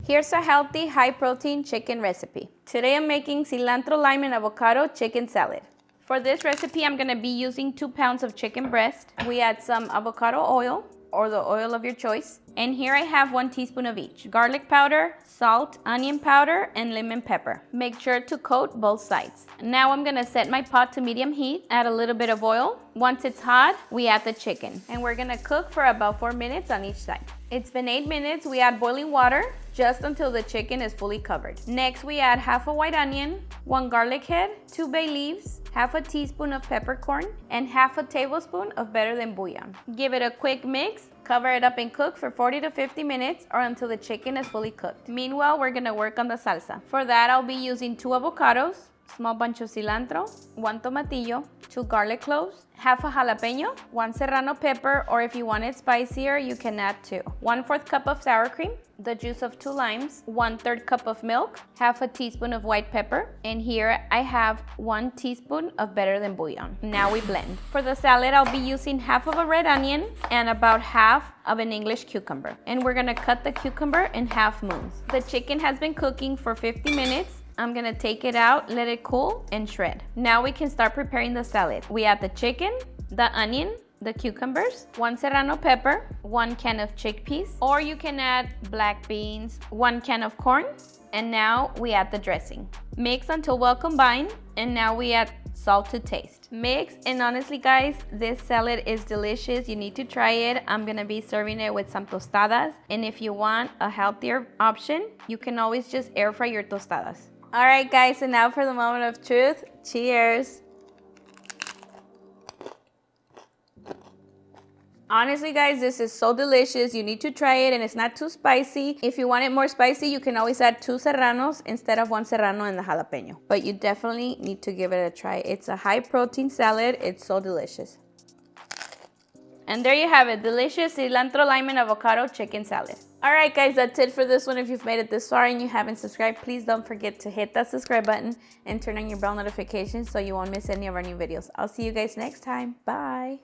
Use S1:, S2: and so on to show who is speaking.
S1: Here's a healthy, high-protein chicken recipe. Today I'm making cilantro, lime, and avocado chicken salad. For this recipe, I'm gonna be using 2 pounds of chicken breast. We add some avocado oil, or the oil of your choice. And here I have 1 teaspoon of each. Garlic powder, salt, onion powder, and lemon pepper. Make sure to coat both sides. Now I'm gonna set my pot to medium heat, add a little bit of oil. Once it's hot, we add the chicken. And we're gonna cook for about 4 minutes on each side. It's been 8 minutes, we add boiling water, just until the chicken is fully covered. Next, we add half a white onion, 1 garlic head, 2 bay leaves, half a teaspoon of peppercorn, and half a tablespoon of better than bouillon. Give it a quick mix, cover it up and cook for 40 to 50 minutes or until the chicken is fully cooked. Meanwhile, we're gonna work on the salsa. For that, I'll be using 2 avocados, small bunch of cilantro, 1 tomatillo, 2 garlic cloves, half a jalapeño, 1 serrano pepper, or if you want it spicier, you can add 2. 1/4 cup of sour cream, the juice of 2 limes, 1/3 cup of milk, half a teaspoon of white pepper, and here I have 1 teaspoon of better than bouillon. Now we blend. For the salad, I'll be using half of a red onion and about half of an English cucumber. And we're gonna cut the cucumber in half moons. The chicken has been cooking for 50 minutes. I'm gonna take it out, let it cool, and shred. Now we can start preparing the salad. We add the chicken, the onion, the cucumbers, 1 serrano pepper, 1 can of chickpeas, or you can add black beans, 1 can of corn, and now we add the dressing. Mix until well combined, and now we add salt to taste. Mix, and honestly guys, this salad is delicious. You need to try it. I'm gonna be serving it with some tostadas, and if you want a healthier option, you can always just air fry your tostadas. All right guys, and now for the moment of truth. Cheers. Honestly guys, this is so delicious. You need to try it, and it's not too spicy. If you want it more spicy, you can always add 2 serranos instead of 1 serrano and the jalapeño. But you definitely need to give it a try. It's a high protein salad. It's so delicious. And there you have it, delicious cilantro, lime, and avocado chicken salad. All right guys, that's it for this one. If you've made it this far and you haven't subscribed, please don't forget to hit that subscribe button and turn on your bell notifications so you won't miss any of our new videos. I'll see you guys next time. Bye.